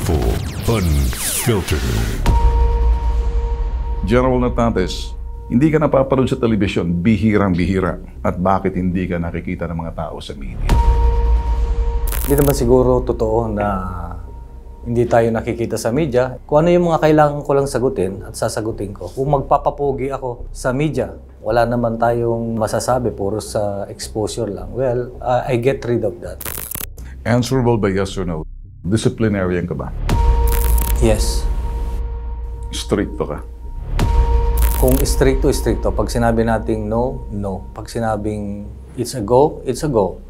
Tulfo Unfiltered. General Natantes, hindi ka napapanood sa telebisyon, bihirang-bihira. At bakit hindi ka nakikita ng mga tao sa media? Hindi naman siguro totoo na hindi tayo nakikita sa media. Kung ano yung mga kailangan ko lang sagutin at sasagutin ko. Kung magpapapogi ako sa media, wala naman tayong masasabi, puro sa exposure lang. Well, I get rid of that. Answerable by yes or no. Disciplinarian ka ba? Yes. Stricto ka? Kung stricto. Pag sinabi nating no, no. Pag sinabing it's a go, it's a go.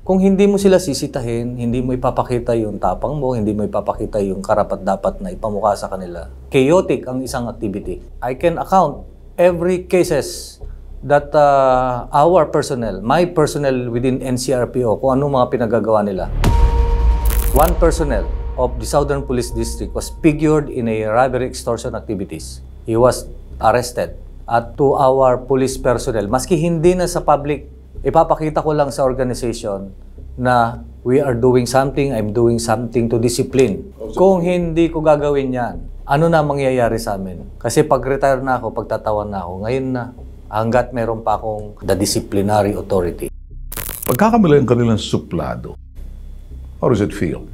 Kung hindi mo sila sisitahin, hindi mo ipapakita yung tapang mo, hindi mo ipapakita yung karapat-dapat na ipamukha sa kanila, chaotic ang isang activity. I can account every cases that our personnel, my personnel within NCRPO, kung anong mga pinagagawa nila. One personnel of the Southern Police District was figured in a robbery extortion activities. He was arrested. At to our police personnel, maski hindi na sa public, ipapakita ko lang sa organization na we are doing something, I'm doing something to discipline. Kung hindi ko gagawin yan, ano na mangyayari sa amin? Kasi pag-retire na ako, pagtatawan na ako, ngayon na, hanggat meron pa akong the disciplinary authority. Pagkakamali ang kanilang suplado, how does it feel?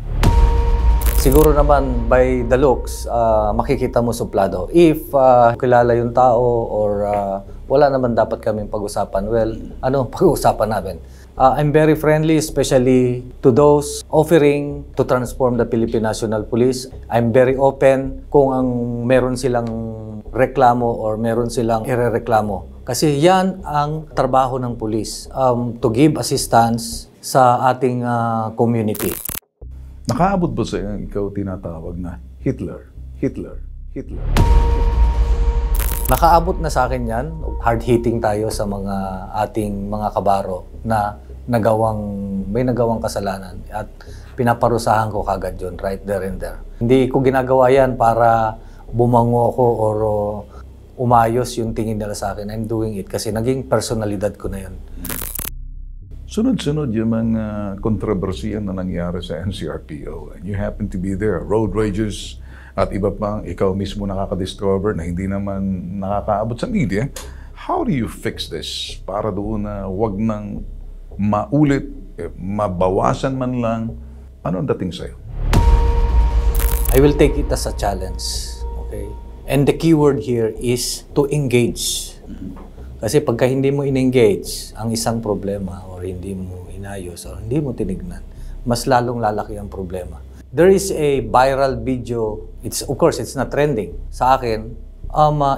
Siguro naman, by the looks, makikita mo suplado. If kilala yung tao or wala naman dapat kaming pag-usapan, well, ano pag-usapan namin? I'm very friendly, especially to those offering to transform the Philippine National Police. I'm very open kung ang meron silang reklamo or meron silang irereklamo. Kasi yan ang trabaho ng police, to give assistance sa ating community. Nakaabot ba sa iyo ikaw tinatawag na Hitler? Nakaabot na sa akin yan. Hard-hitting tayo sa mga ating mga kabaro na may nagawang kasalanan. At pinaparusahan ko kagad yun, right there and there. Hindi ko ginagawa yan para bumango ako or umayos yung tingin nila sa akin. I'm doing it kasi naging personalidad ko na yun. Sunod-sunod yung mga kontrobersiya na nangyari sa NCRPO. And you happen to be there. Road rages at iba pang ikaw mismo nakaka-discover na hindi naman nakakaabot sa media. How do you fix this para doon na wag nang maulit, mabawasan man lang? Ano ang dating sa'yo? I will take it as a challenge. Okay? And the keyword here is to engage. Kasi pagka hindi mo in-engage ang isang problema or hindi mo inayos or hindi mo tinignan, mas lalong lalaki ang problema. There is a viral video. Of course, it's not trending. Sa akin,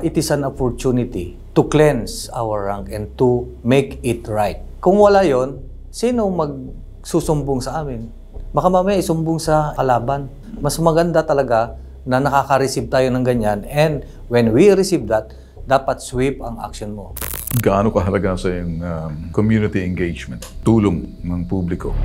it is an opportunity to cleanse our rank and to make it right. Kung wala yon, sino magsusumbong sa amin? Baka mamaya isumbong sa kalaban. Mas maganda talaga na nakaka-receive tayo ng ganyan, and when we receive that, dapat sweep ang action mo. Gaano kahalaga sa yung community engagement, tulong ng publiko?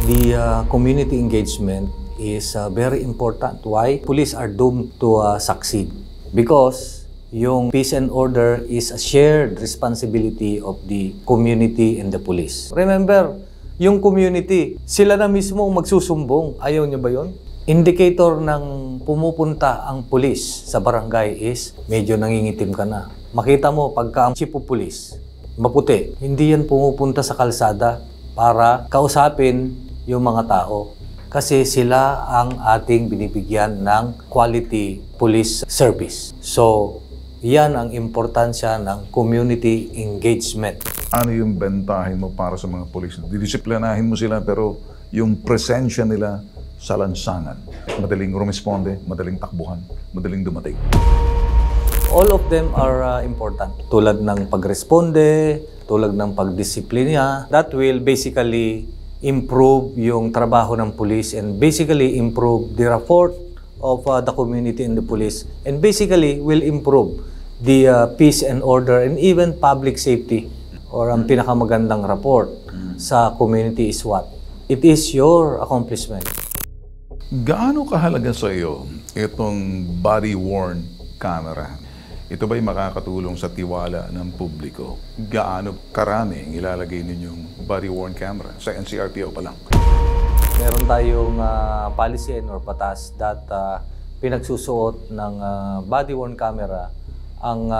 The community engagement is very important. Why? Police are doomed to succeed. Because yung peace and order is a shared responsibility of the community and the police. Remember, yung community, sila na mismo magsusumbong. Ayaw niyo ba yun? Indicator ng pumupunta ang pulis sa barangay is medyo nangingitim ka na. Makita mo pagka ang chief of police, maputi, hindi yan pumupunta sa kalsada para kausapin yung mga tao. Kasi sila ang ating binibigyan ng quality police service. So, yan ang importansya ng community engagement. Ano yung bentahin mo para sa mga pulis? Didisiplinahin mo sila pero yung presensya nila sa lansangan. Madaling rumisponde, madaling takbuhan, madaling dumating. All of them are important. Tulad ng pagresponde, tulad ng pagdisiplina. That will basically improve yung trabaho ng police and basically improve the rapport of the community and the police. And basically will improve the peace and order and even public safety. Or ang pinakamagandang rapport sa community is what? It is your accomplishment. Gaano kahalaga sa iyo itong body-worn camera? Ito ba'y makakatulong sa tiwala ng publiko? Gaano karami ang ilalagay ninyong body-worn camera sa NCRPO pa lang? Meron tayong policy or batas that pinagsusuot ng body-worn camera ang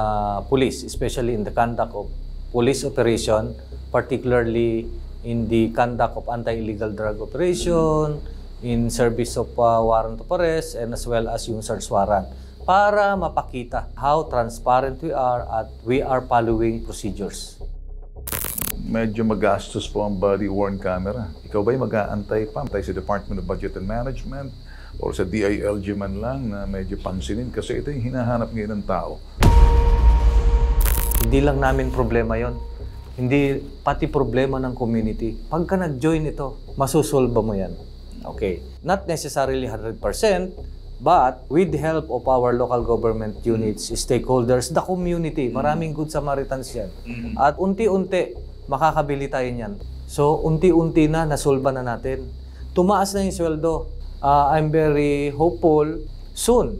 police, especially in the conduct of police operation, particularly in the conduct of anti-illegal drug operation, in service of warrant of arrest, and as well as yung search warrant, para mapakita how transparent we are at we are following procedures. Medyo magastos po ang body-worn camera. Ikaw ba'y mag-aantay pa? Antay sa Department of Budget and Management o sa DILG man lang na medyo pansinin? Kasi ito yung hinahanap ngayon ng tao. Hindi lang namin problema yon. Hindi pati problema ng community. Pagka nag-join ito, masusolba mo yan. Okay. Not necessarily 100%, but with the help of our local government units, stakeholders, the community, maraming good Samaritans yan. At unti-unti, makakabili tayo niyan. So, unti-unti na, nasolba na natin. Tumaas na yung sweldo. I'm very hopeful, soon,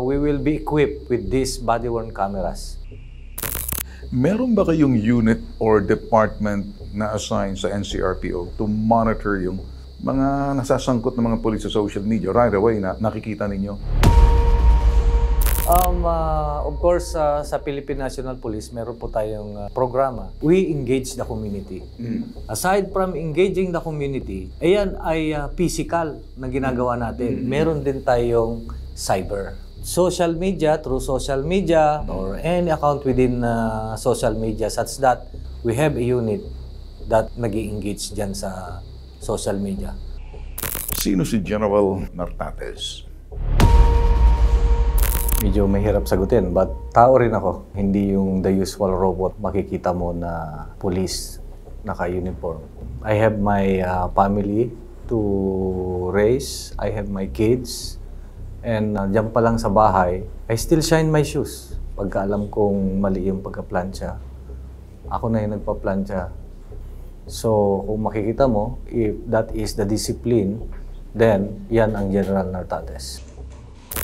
we will be equipped with these body-worn cameras. Meron ba kayong unit or department na assigned sa NCRPO to monitor yung mga nasasangkot ng mga police sa social media? Right away na nakikita ninyo? Of course, sa Philippine National Police, meron po tayong programa. We engage the community. Aside from engaging the community, ayan ay physical na ginagawa natin. Meron din tayong cyber. Social media, through social media, or any account within social media, such that we have a unit that nag-i-engage dyan sa social media. Sino si General Nartates? Medyo mahirap sagutin, but tao rin ako. Hindi yung the usual robot makikita mo na police, naka-uniform. I have my family to raise. I have my kids. And dyan pa lang sa bahay, I still shine my shoes. Pagka alam kong mali yung pagka-plancha, ako na yung nagpa-plancha. So, kung makikita mo, if that is the discipline, then yan ang General Nartates.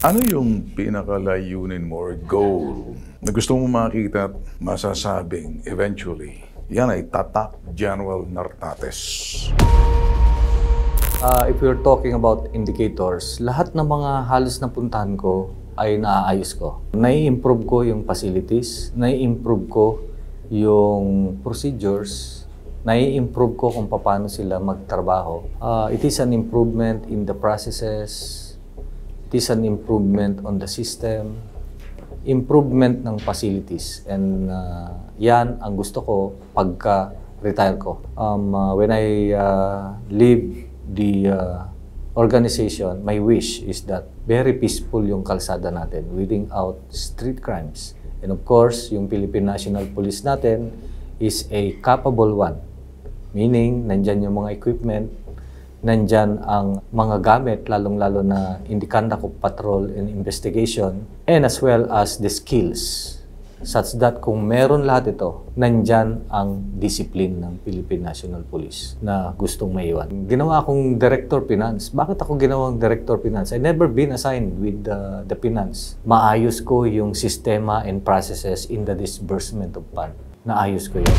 Ano yung pinakalayunin mo or goal na gusto mo makita at masasabing eventually, yan ay tatak General Nartates? If we're talking about indicators, lahat ng mga halos na puntahan ko ay naaayos ko. Nai-improve ko yung facilities, nai-improve ko yung procedures, nai-improve ko kung paano sila magtrabaho. It is an improvement in the processes, it is an improvement on the system, improvement ng facilities. And yan ang gusto ko pagka-retire ko. When I leave the organization, my wish is that very peaceful yung kalsada natin, weeding out street crimes. And of course, yung Philippine National Police natin is a capable one. Meaning, nandyan yung mga equipment, nandyan ang mga gamit, lalong-lalo na in the conduct of patrol and investigation, and as well as the skills, such that kung meron lahat ito, nandyan ang discipline ng Philippine National Police na gustong maiwan. Ginawa akong Director Finance. Bakit ako ginawang Director Finance? I never been assigned with the finance. Maayos ko yung sistema and processes in the disbursement of fund. Naayos ko yun.